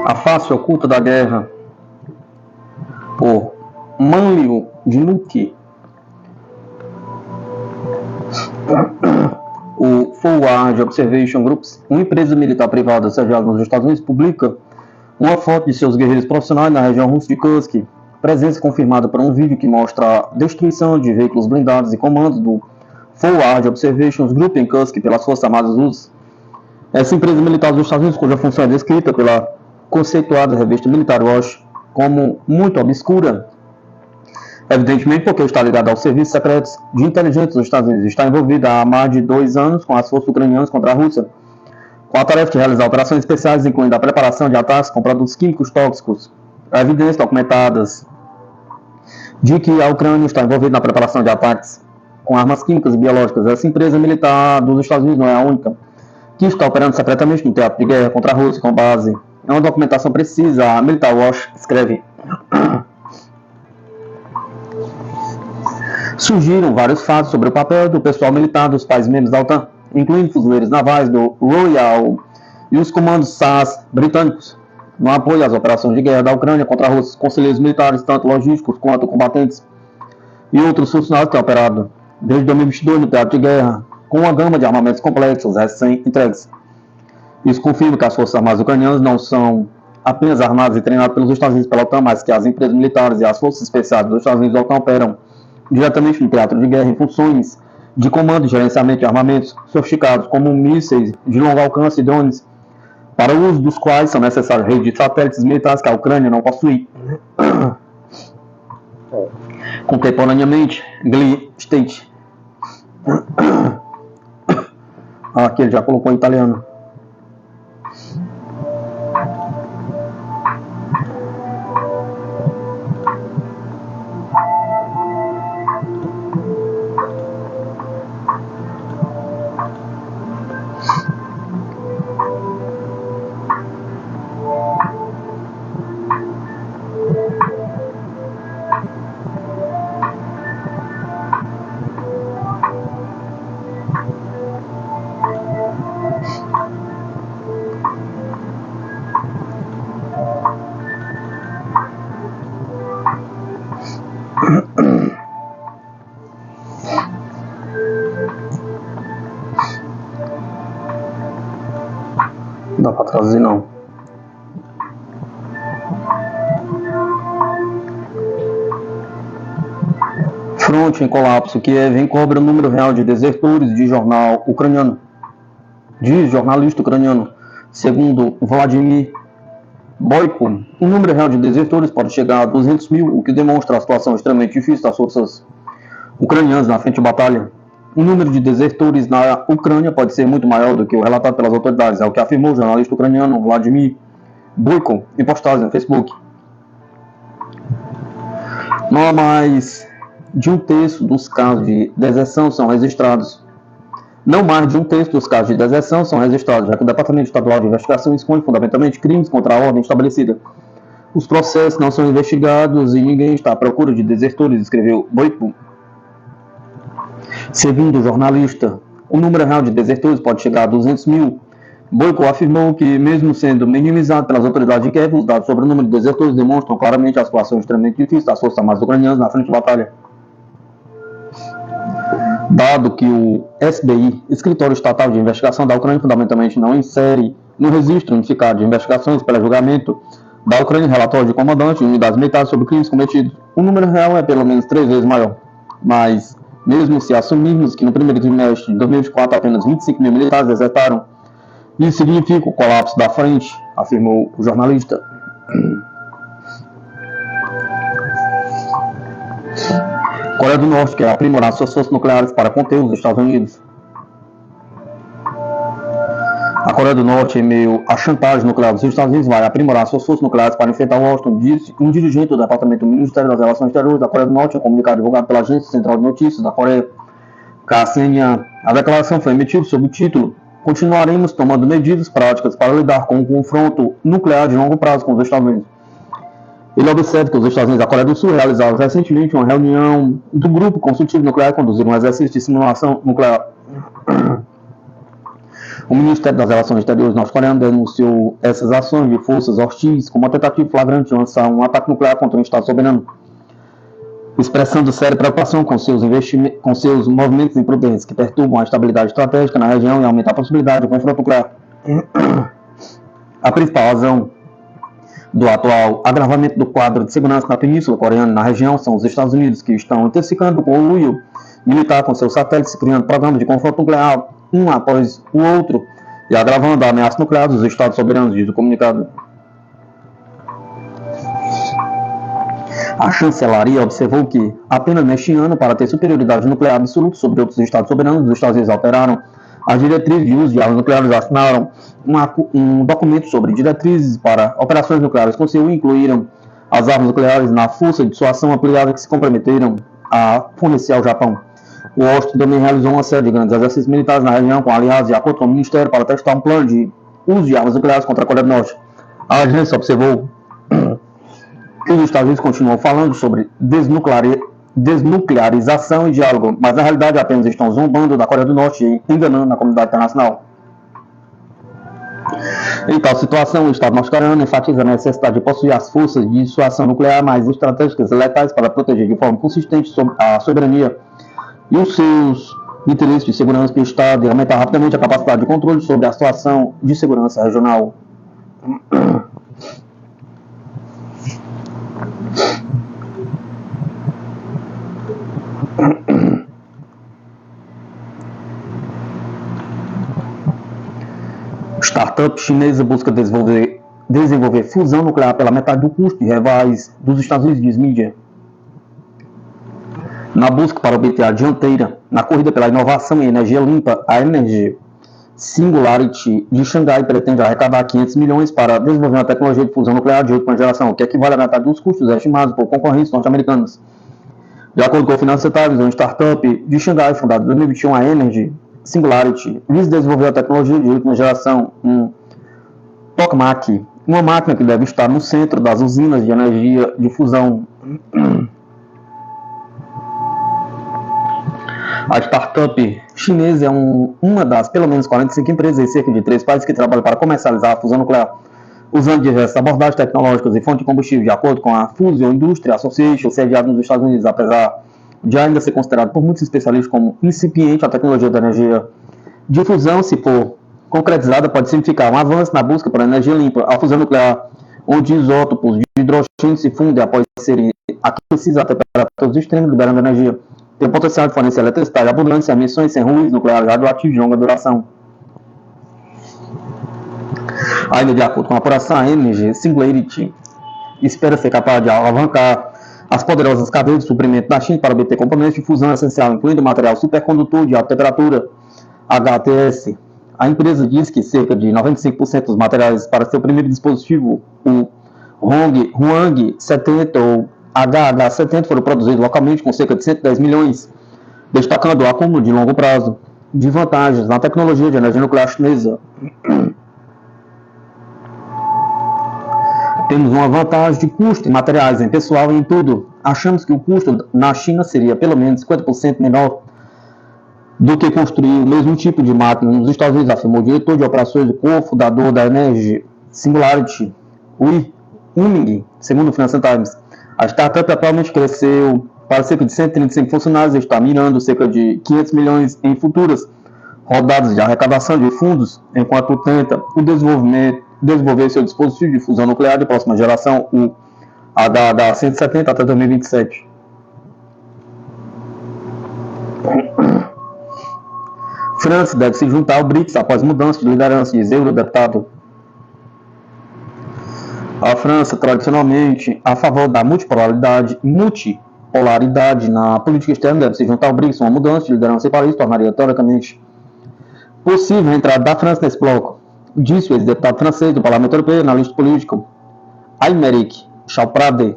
A Face Oculta da Guerra, por Manlio Dinucci. O Forward Observation Groups, uma empresa militar privada sediada nos Estados Unidos, publica uma foto de seus guerreiros profissionais na região russa de Kursk, presença confirmada por um vídeo que mostra a destruição de veículos blindados e comandos do Forward Observation Group em Kursk pelas Forças Armadas Russas. Essa empresa militar dos Estados Unidos, cuja função é descrita pela conceituada revista Militar Watch como muito obscura, evidentemente porque está ligada aos serviços secretos de inteligência dos Estados Unidos, está envolvida há mais de 2 anos com as forças ucranianas contra a Rússia, com a tarefa de realizar operações especiais, incluindo a preparação de ataques com produtos químicos tóxicos. Há evidências documentadas de que a Ucrânia está envolvida na preparação de ataques com armas químicas e biológicas. Essa empresa militar dos Estados Unidos não é a única que está operando secretamente no teatro de guerra contra a Rússia com base em uma documentação precisa. A Militar Watch escreve: surgiram vários fatos sobre o papel do pessoal militar dos países membros da OTAN, incluindo fuzileiros navais do Royal e os comandos SAS britânicos, no apoio às operações de guerra da Ucrânia contra a Rússia. Conselheiros militares, tanto logísticos quanto combatentes, e outros funcionários que têm operado desde 2022 no teatro de guerra, com uma gama de armamentos complexos recém-entregues. Isso confirma que as forças armadas ucranianas não são apenas armadas e treinadas pelos Estados Unidos pela OTAN, mas que as empresas militares e as forças especiais dos Estados Unidos da OTAN operam diretamente no teatro de guerra em funções de comando e gerenciamento de armamentos sofisticados, como mísseis de longo alcance e drones, para o uso dos quais são necessárias redes de satélites militares que a Ucrânia não possui. Contemporaneamente, Glee State. Aqui ele já colocou em italiano. Não dá pra traduzir não. Fronte em colapso. Kiev encobre o número real de desertores de jornal ucraniano. Diz jornalista ucraniano. Segundo Vladimir Boyko, o número real de desertores pode chegar a 200 mil, o que demonstra a situação extremamente difícil das forças ucranianas na frente de batalha. O número de desertores na Ucrânia pode ser muito maior do que o relatado pelas autoridades, é o que afirmou o jornalista ucraniano Vladimir Boyko em postagem no Facebook. Não há mais de um terço dos casos de deserção são registrados. Não mais de um terço dos casos de deserção são registrados, já que o Departamento Estadual de Investigação esconde fundamentalmente crimes contra a ordem estabelecida. Os processos não são investigados e ninguém está à procura de desertores, escreveu Boyko. Segundo o jornalista, o número real de desertores pode chegar a 200 mil. Boyko afirmou que, mesmo sendo minimizado pelas autoridades de Kiev, os dados sobre o número de desertores demonstram claramente a situação extremamente difícil das forças armadas ucranianas na frente de batalha. Dado que o SBI, Escritório Estatal de Investigação da Ucrânia, fundamentalmente não insere no registro unificado de investigações pelo julgamento da Ucrânia relatório de comandantes e unidades militares sobre crimes cometidos, o número real é pelo menos 3 vezes maior. Mas, mesmo se assumirmos que no primeiro trimestre de 2024 apenas 25 mil militares desertaram, isso significa o colapso da frente, afirmou o jornalista. Coreia do Norte quer aprimorar suas forças nucleares para conter os Estados Unidos. A Coreia do Norte, em meio à chantagem nuclear dos Estados Unidos, vai aprimorar suas forças nucleares para enfrentar Washington, disse um dirigente do Departamento do Ministério das Relações Exteriores da Coreia do Norte, em um comunicado divulgado pela Agência Central de Notícias da Coreia, KCNA. A declaração foi emitida sob o título: continuaremos tomando medidas práticas para lidar com um confronto nuclear de longo prazo com os Estados Unidos. Ele observa que os Estados Unidos e a Coreia do Sul realizaram recentemente uma reunião do Grupo Consultivo Nuclear e conduziram um exercício de simulação nuclear. O Ministério das Relações Exteriores norte-coreano denunciou essas ações de forças hostis como uma tentativa flagrante de lançar um ataque nuclear contra um Estado soberano, expressando séria preocupação com seus movimentos imprudentes que perturbam a estabilidade estratégica na região e aumentam a possibilidade de confronto nuclear. A principal razão do atual agravamento do quadro de segurança na Península Coreana e na região são os Estados Unidos, que estão intensificando o conluio militar com seus satélites, criando programas de confronto nuclear um após o outro e agravando a ameaça nuclear dos Estados soberanos, diz o comunicado. A chancelaria observou que, apenas neste ano, para ter superioridade nuclear absoluta sobre outros Estados soberanos, os Estados Unidos alteraram as diretrizes de uso de armas nucleares, assinaram um documento sobre diretrizes para operações nucleares com Seul, incluíram as armas nucleares na força de dissuasão ampliada que se comprometeram a fornecer ao Japão. Washington também realizou uma série de grandes exercícios militares na região com aliados de acordo com o Ministério para testar um plano de uso de armas nucleares contra a Coreia do Norte. A agência observou que os Estados Unidos continuam falando sobre desnuclearização e diálogo, mas na realidade apenas estão zombando da Coreia do Norte e enganando a comunidade internacional. Em tal situação, o Estado norte-coreano enfatiza a necessidade de possuir as forças de dissuasão nuclear mais estratégicas e letais para proteger de forma consistente a soberania e os seus interesses de segurança do Estado e aumentar rapidamente a capacidade de controle sobre a situação de segurança regional. Startup chinesa busca desenvolver fusão nuclear pela metade do custo de rivais dos Estados Unidos, diz mídia. Na busca para obter a dianteira na corrida pela inovação em energia limpa, a Energy Singularity de Xangai pretende arrecadar 500 milhões para desenvolver uma tecnologia de fusão nuclear de última geração, que equivale à metade dos custos estimados por concorrentes norte-americanos. De acordo com o Financial Times, uma startup de Xangai, fundada em 2021, a Energy Singularity, visa desenvolver a tecnologia de última geração, um tokamak, uma máquina que deve estar no centro das usinas de energia de fusão. A startup chinesa é uma das pelo menos 45 empresas em cerca de 3 países que trabalham para comercializar a fusão nuclear, usando diversas abordagens tecnológicas e fontes de combustível, de acordo com a Fusion Industry Association, sediada nos Estados Unidos. Apesar de ainda ser considerado por muitos especialistas como incipiente, a tecnologia da energia de fusão, se for concretizada, pode significar um avanço na busca por energia limpa. A fusão nuclear, onde isótopos de hidrogênio se fundem após serem aquecidos a temperaturas extremas, liberando energia, tem o potencial de fornecer eletricidade abundante, emissões sem ruídos nucleares radioativos de longa duração. Ainda de acordo com a apuração, a Energy Singularity espera ser capaz de alavancar as poderosas cadeias de suprimento da China para obter componentes de fusão essencial, incluindo material supercondutor de alta temperatura, HTS. A empresa diz que cerca de 95% dos materiais para seu primeiro dispositivo, o Huang 70 ou HH70, foram produzidos localmente com cerca de 110 milhões, destacando o acúmulo de longo prazo de vantagens na tecnologia de energia nuclear chinesa. Temos uma vantagem de custo em materiais, em pessoal e em tudo. Achamos que o custo na China seria pelo menos 50% menor do que construir o mesmo tipo de máquina nos Estados Unidos, afirmou o diretor de operações e co-fundador da Energy Singularity, Wei Yiming, segundo o Financial Times. A startup atualmente cresceu para cerca de 135 funcionários e está mirando cerca de 500 milhões em futuras rodadas de arrecadação de fundos, enquanto tenta desenvolver seu dispositivo de fusão nuclear de próxima geração, o HH170, até 2027. França deve se juntar ao BRICS após mudança de liderança, diz eurodeputado. A França, tradicionalmente a favor da multipolaridade na política externa, deve se juntar ao BRICS. Uma mudança de liderança em Paris tornaria teoricamente possível a entrada da França nesse bloco, disse o ex-deputado francês do Parlamento Europeu, analista político Aymeric Chauprade.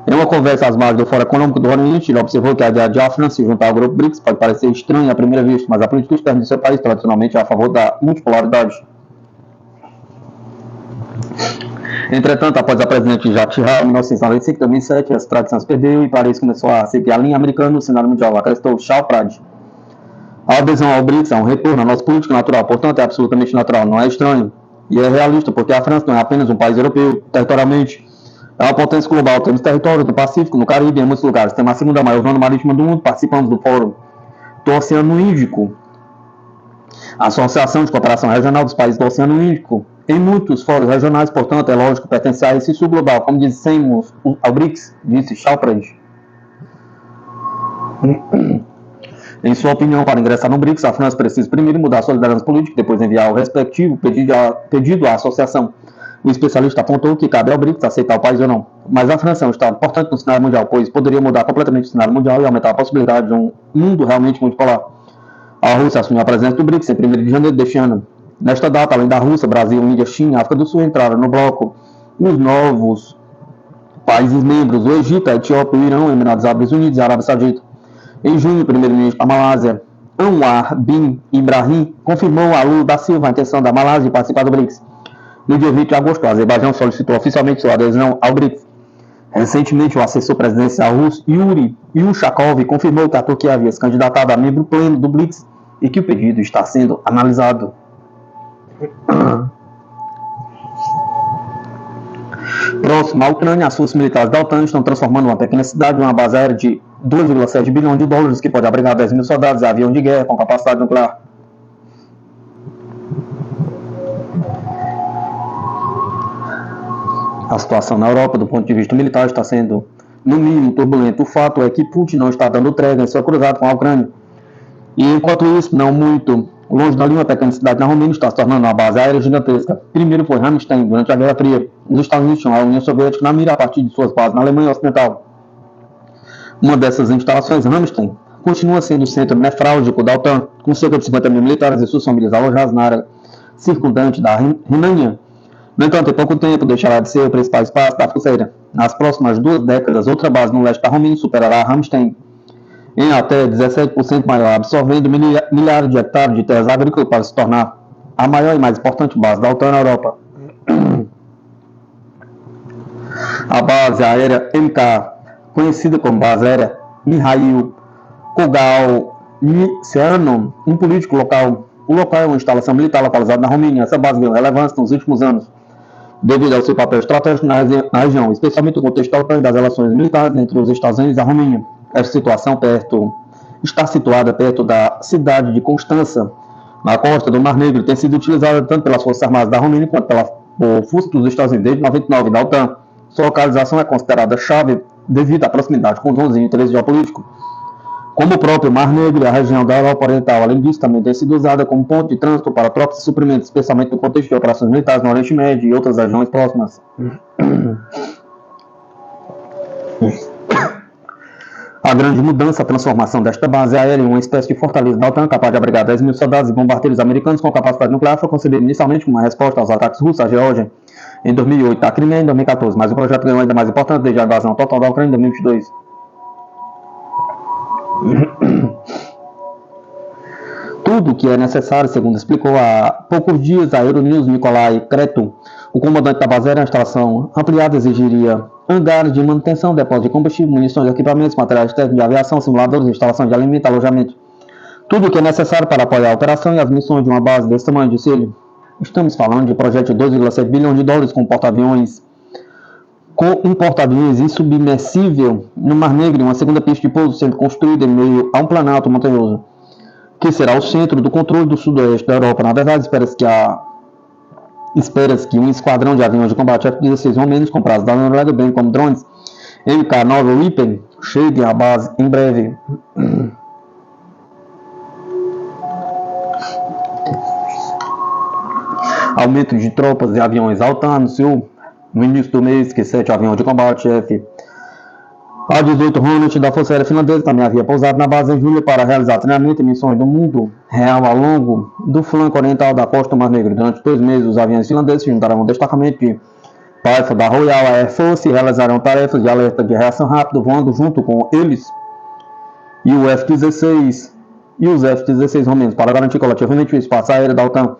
Em uma conversa às margens do Fórum Econômico do Oriente, ele observou que a ideia de a França se juntar ao grupo BRICS pode parecer estranha à primeira vista, mas a política externa de seu país tradicionalmente é a favor da multipolaridade. Entretanto, após a presidente Jacques Chirac, em 1995 e 2007, essa tradição se perdeu e Paris começou a seguir a linha americana no cenário mundial, acrescentou Chauprade. A adesão ao BRICS é um retorno à nossa política natural, portanto é absolutamente natural, não é estranho. E é realista, porque a França não é apenas um país europeu, territorialmente. É uma potência global, temos territórios no Pacífico, no Caribe e em muitos lugares. Temos a segunda maior zona marítima do mundo, participamos do Fórum do Oceano Índico, a Associação de Cooperação Regional dos Países do Oceano Índico. Em muitos fóruns regionais, portanto, é lógico pertencer a esse sul global, como dissemos ao BRICS, disse Chalpred. Em sua opinião, para ingressar no BRICS, a França precisa primeiro mudar sua liderança política, depois enviar o respectivo pedido à associação. O especialista apontou que cabe ao BRICS aceitar o país ou não. Mas a França é um estado importante no cenário mundial, pois poderia mudar completamente o cenário mundial e aumentar a possibilidade de um mundo realmente multipolar. A Rússia assumiu a presença do BRICS em 1º de janeiro deste ano. Nesta data, além da Rússia, Brasil, Índia, China e África do Sul entraram no bloco os novos países membros, o Egito, a Etiópia, o Irão, Emirados Árabes Unidos e a Arábia Saudita. Em junho, o primeiro-ministro da Malásia, Anwar bin Ibrahim, confirmou a Lula da Silva a intenção da Malásia de participar do BRICS. No dia 20 de agosto, o Azerbaijão solicitou oficialmente sua adesão ao BRICS. Recentemente, o assessor presidencial russo, Yuri Ushakov, confirmou que a Turquia havia se candidatado a membro pleno do BRICS e que o pedido está sendo analisado. Próximo, a Ucrânia, as forças militares da OTAN estão transformando uma pequena cidade em uma base aérea de 2,7 bilhões de dólares que pode abrigar 10 mil soldados e aviões de guerra com capacidade nuclear. A situação na Europa, do ponto de vista militar, está sendo, no mínimo, turbulenta. O fato é que Putin não está dando trégua em seu cruzado com a Ucrânia. E, enquanto isso, não muito longe dali, uma pequena cidade na Romênia está se tornando uma base aérea gigantesca. Primeiro foi Ramstein, durante a Guerra Fria. Os Estados Unidos tinham a União Soviética na mira a partir de suas bases na Alemanha Ocidental. Uma dessas instalações, Ramstein, continua sendo o centro nefrálgico da OTAN, com cerca de 50 mil militares e suas famílias alojadas na área circundante da Renânia. No entanto, em pouco tempo deixará de ser o principal espaço da fronteira. Nas próximas 2 décadas, outra base no leste da Romênia superará Ramstein em até 17% maior, absorvendo milhares de hectares de terras agrícolas para se tornar a maior e mais importante base da OTAN na Europa. A base aérea MK, conhecida como base aérea Mikhail Kogalnitsiano, um político local. O local é uma instalação militar localizada na Romênia. Essa base ganhou relevância nos últimos anos, devido ao seu papel estratégico na região, especialmente no contexto da OTAN e das relações militares entre os Estados Unidos e a Romênia. Esta situação está situada perto da cidade de Constança, na costa do Mar Negro, tem sido utilizada tanto pelas Forças Armadas da Romênia quanto por forças dos Estados Unidos desde 1999 da OTAN. Sua localização é considerada chave devido à proximidade com os interesse geopolítico, como o próprio Mar Negro e a região da Europa Oriental. Além disso, também tem sido usada como ponto de trânsito para tropas e suprimentos, especialmente no contexto de operações militares no Oriente Médio e outras regiões próximas. A grande mudança, a transformação desta base aérea em uma espécie de fortaleza da OTAN capaz de abrigar 10 mil soldados e bombardeiros americanos com capacidade nuclear foi concebida inicialmente como uma resposta aos ataques russos à Geórgia em 2008, à Crimeia em 2014, mas o projeto ganhou ainda mais importância desde a invasão total da Ucrânia em 2022. Tudo o que é necessário, segundo explicou há poucos dias a Euronews Nikolai Kretu, o comandante da base aérea, a instalação ampliada exigiria hangares de manutenção, depósito de combustível, munições, equipamentos, materiais técnicos de aviação, simuladores, instalação de alimento, alojamento. Tudo o que é necessário para apoiar a operação e as missões de uma base desse tamanho, disse ele. Estamos falando de projeto de 2,7 bilhões de dólares com um porta-aviões insubmersível no Mar Negro e uma segunda pista de pouso sendo construída em meio a um planalto montanhoso, que será o centro do controle do sudoeste da Europa. Na verdade, espera-se que um esquadrão de aviões de combate F-16 homens comprados da Noruega, bem como drones MK9 Reaper, cheguem à base em breve. Aumento de tropas e aviões. A OTAN anunciou no início do mês que 7 aviões de combate F-18 Hornet da Força Aérea Finlandesa também havia pousado na base em julho para realizar treinamento e missões do mundo real ao longo do flanco oriental da costa do Mar Negro. Durante 2 meses, os aviões finlandeses se juntaram a um destacamento de Paifa da Royal Air Force e realizaram tarefas de alerta de reação rápida, voando junto com eles e os F-16 romenos para garantir coletivamente o espaço aéreo da OTAN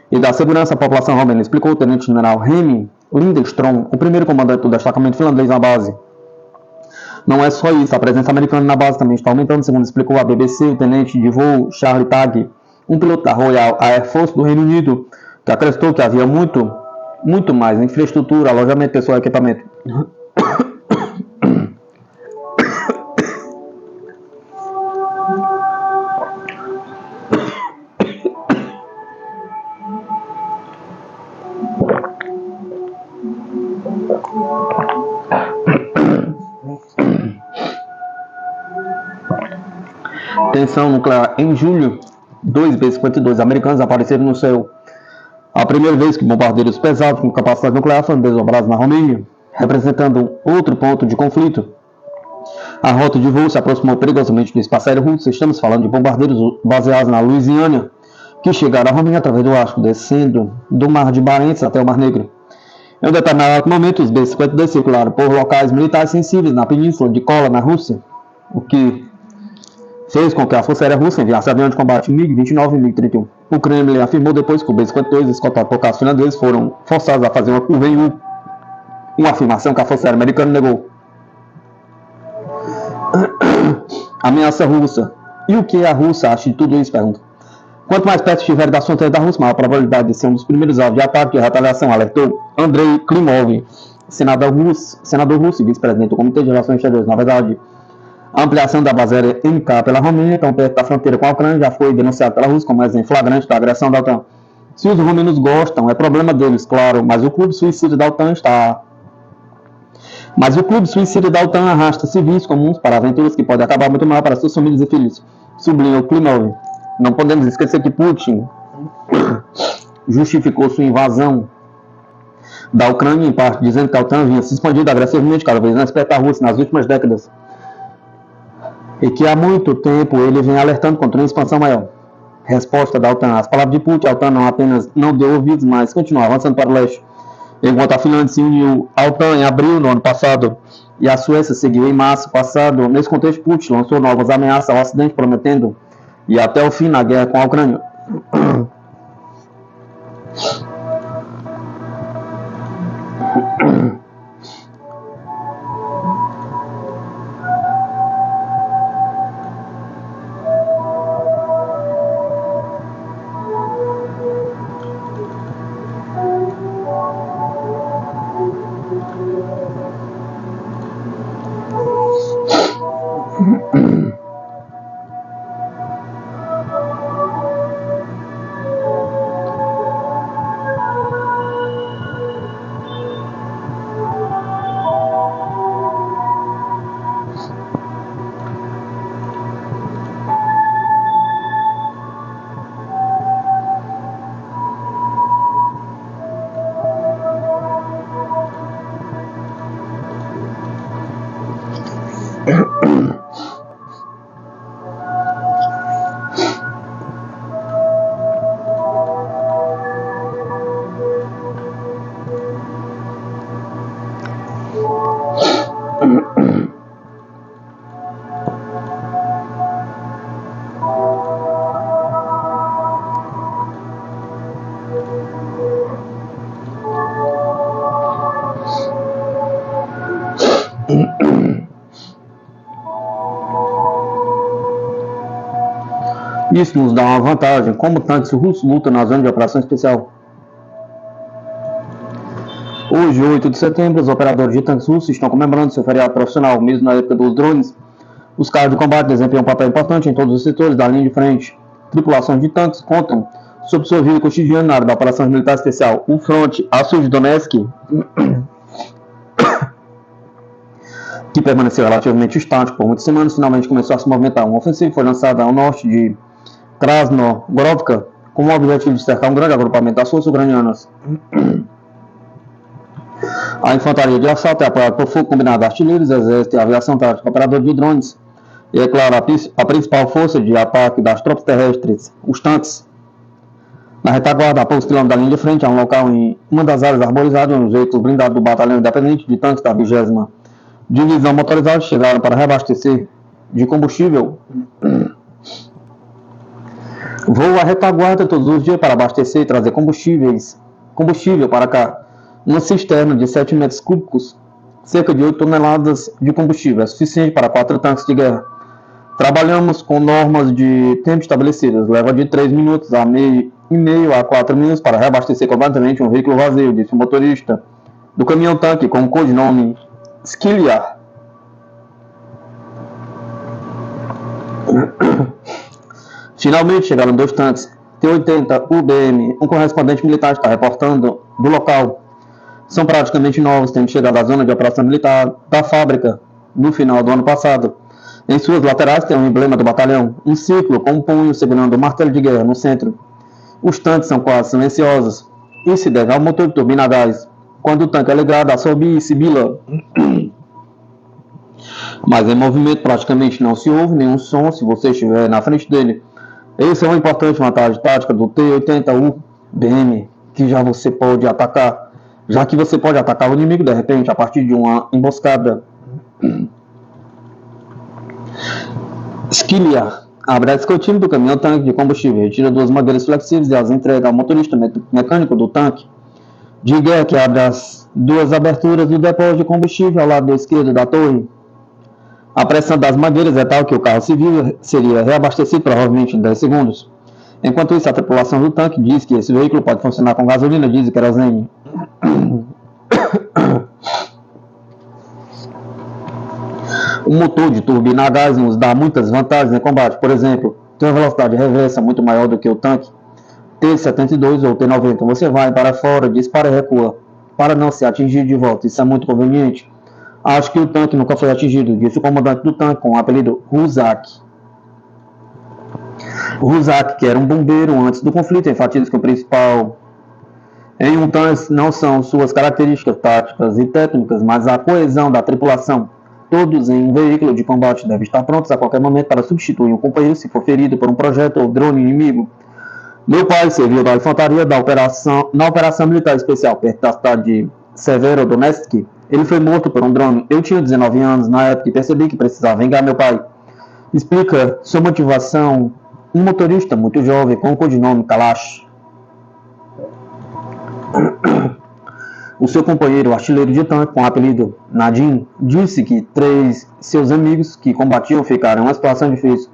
e da segurança da população romena, explicou o tenente-general Remi Lindström, o primeiro comandante do destacamento finlandês na base. Não é só isso, a presença americana na base também está aumentando, segundo explicou a BBC, o tenente de voo Charlie Tagg, um piloto da Royal Air Force do Reino Unido, que acrescentou que havia muito mais infraestrutura, alojamento pessoal e equipamento. Tensão nuclear. Em julho, 2 B-52 americanos apareceram no céu. A primeira vez que bombardeiros pesados com capacidade nuclear foram desdobrados na Romênia, representando outro ponto de conflito. A rota de voo se aproximou perigosamente do espaço aéreo russo. Estamos falando de bombardeiros baseados na Louisiana, que chegaram à Romênia através do Ártico, descendo do Mar de Barents até o Mar Negro. Em um determinado momento, os B-52 circularam por locais militares sensíveis na península de Kola, na Rússia, o que fez com que a Força Aérea Russa enviasse aviões de combate MiG-29 e MiG-31. O Kremlin afirmou depois que os B-52, escoltados por caças finlandeses, foram forçados a fazer uma curva em U, uma afirmação que a Força Aérea Americana negou. Ameaça russa. E o que a Rússia acha de tudo isso? Pergunta. Quanto mais perto estiver da fronteira da Rússia, maior a probabilidade de ser um dos primeiros alvos de ataque e retaliação, alertou Andrei Klimov, senador russo e vice-presidente do Comitê de Relações Exteriores. Na verdade, a ampliação da base aérea MK pela Romênia, tão perto da fronteira com a Ucrânia, já foi denunciada pela Rússia como exemplo flagrante da agressão da OTAN. Se os romênios gostam, é problema deles, claro, mas o clube suicida da OTAN arrasta civis comuns para aventuras que podem acabar muito mal para suas famílias e filhos, sublinhou Klimov. Não podemos esquecer que Putin justificou sua invasão da Ucrânia, em parte, dizendo que a OTAN vinha se expandindo agressivamente cada vez mais perto da Rússia nas últimas décadas, e que há muito tempo ele vem alertando contra uma expansão maior. Resposta da OTAN. As palavras de Putin, a OTAN não apenas não deu ouvidos, mas continua avançando para o leste. Enquanto a Finlândia se uniu à OTAN em abril do ano passado e a Suécia seguiu em março passado, nesse contexto, Putin lançou novas ameaças ao Ocidente, prometendo ir até o fim na guerra com a Ucrânia. Isso nos dá uma vantagem, como tanques russos lutam na zona de operação especial. Hoje, 8 de setembro, os operadores de tanques russos estão comemorando seu feriado profissional. Mesmo na época dos drones, os carros de combate desempenham um papel importante em todos os setores da linha de frente. Tripulações de tanques contam sobre sua vida cotidiana na área da operação militar especial. O fronte a sul de Donetsk, que permaneceu relativamente estático por muitas semanas, finalmente começou a se movimentar. Uma ofensiva foi lançada ao norte de Krasnogorovka, com o objetivo de cercar um grande agrupamento das forças ucranianas. A infantaria de assalto é apoiada por fogo combinado de artilheiros, exército e aviação tática, operador de drones. E é claro, a principal força de ataque das tropas terrestres, os tanques. Na retaguarda, a poucos quilômetros da linha de frente, há um local em uma das áreas arborizadas, onde os veículos blindados do Batalhão Independente de Tanques da 20ª Divisão Motorizada chegaram para reabastecer de combustível. Voo à retaguarda todos os dias para abastecer e trazer combustível para cá. Uma cisterna de 7 metros cúbicos cerca de 8 toneladas de combustível, é suficiente para 4 tanques de guerra. Trabalhamos com normas de tempo estabelecidas, leva de 3 minutos a meio a 4 minutos para reabastecer completamente um veículo vazio, disse o motorista do caminhão-tanque com o codinome Skilya. Finalmente chegaram 2 tanques T-80 UBM. Um correspondente militar está reportando do local. São praticamente novos, tendo chegado à zona de operação militar da fábrica no final do ano passado. Em suas laterais tem um emblema do batalhão, um círculo com um punho segurando um martelo de guerra no centro. Os tanques são quase silenciosos. Isso se deve ao motor de turbina a gás. Quando o tanque é ligado, assobia e sibila. Mas em movimento praticamente não se ouve nenhum som se você estiver na frente dele. Essa é uma importante vantagem tática do T-80UBM, que já você pode atacar, já que você pode atacar o inimigo de repente a partir de uma emboscada. Skilya abre a escotilha do caminhão-tanque de combustível, retira 2 mangueiras flexíveis e as entrega ao motorista mecânico do tanque de guerra, que abre as 2 aberturas do depósito de combustível ao lado esquerdo da torre. A pressão das mangueiras é tal que o carro civil seria reabastecido provavelmente em 10 segundos. Enquanto isso, a tripulação do tanque diz que esse veículo pode funcionar com gasolina, diesel e querosene. O motor de turbina a gás nos dá muitas vantagens em combate. Por exemplo, tem uma velocidade reversa muito maior do que o tanque T-72 ou T-90. Você vai para fora, dispara e recua, para não ser atingido de volta. Isso é muito conveniente. Acho que o tanque nunca foi atingido, disse o comandante do tanque com o apelido Ruzak. Ruzak, que era um bombeiro antes do conflito, enfatiza que o principal em um tanque não são suas características táticas e técnicas, mas a coesão da tripulação. Todos em um veículo de combate devem estar prontos a qualquer momento para substituir um companheiro se for ferido por um projétil ou drone inimigo. Meu pai serviu da infantaria na operação militar especial perto da cidade de Severodonetsk. Ele foi morto por um drone. Eu tinha 19 anos na época e percebi que precisava vingar meu pai. Explica sua motivação um motorista muito jovem com o codinome Kalash. O seu companheiro, artilheiro de tanque com o apelido Nadim, disse que 3 seus amigos que combatiam ficaram em uma situação difícil.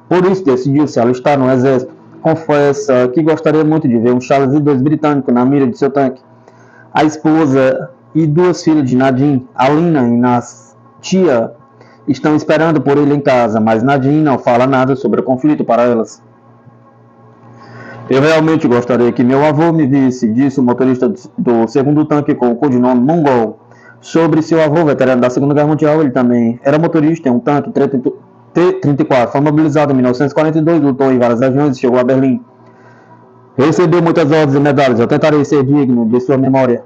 Por isso decidiu se alistar no exército. Confessa que gostaria muito de ver um Charles II britânico na mira de seu tanque. A esposa e 2 filhas de Nadim, Alina e Nastia, estão esperando por ele em casa, mas Nadim não fala nada sobre o conflito para elas. Eu realmente gostaria que meu avô me visse, disse o motorista do segundo tanque com o codinome Mongol. Sobre seu avô, veterano da Segunda Guerra Mundial, ele também era motorista em um tanque T-34. Foi mobilizado em 1942, lutou em várias regiões e chegou a Berlim. Recebeu muitas ordens e medalhas. Eu tentarei ser digno de sua memória.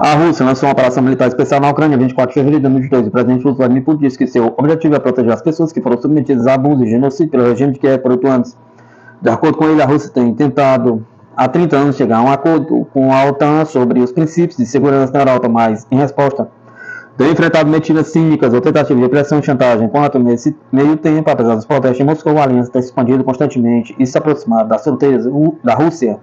A Rússia lançou uma operação militar especial na Ucrânia em 24 de fevereiro de 2022. O presidente russo Vladimir Putin disse que seu objetivo é proteger as pessoas que foram submetidas a abuso e genocídio pelo regime de Kiev por 8 anos. De acordo com ele, a Rússia tem tentado há 30 anos chegar a um acordo com a OTAN sobre os princípios de segurança na Europa, mas, em resposta, tem enfrentado medidas cínicas ou tentativas de pressão e chantagem. Enquanto, nesse meio tempo, apesar dos protestos em Moscou, a aliança tem se expandido constantemente e se aproximado das fronteiras da Rússia.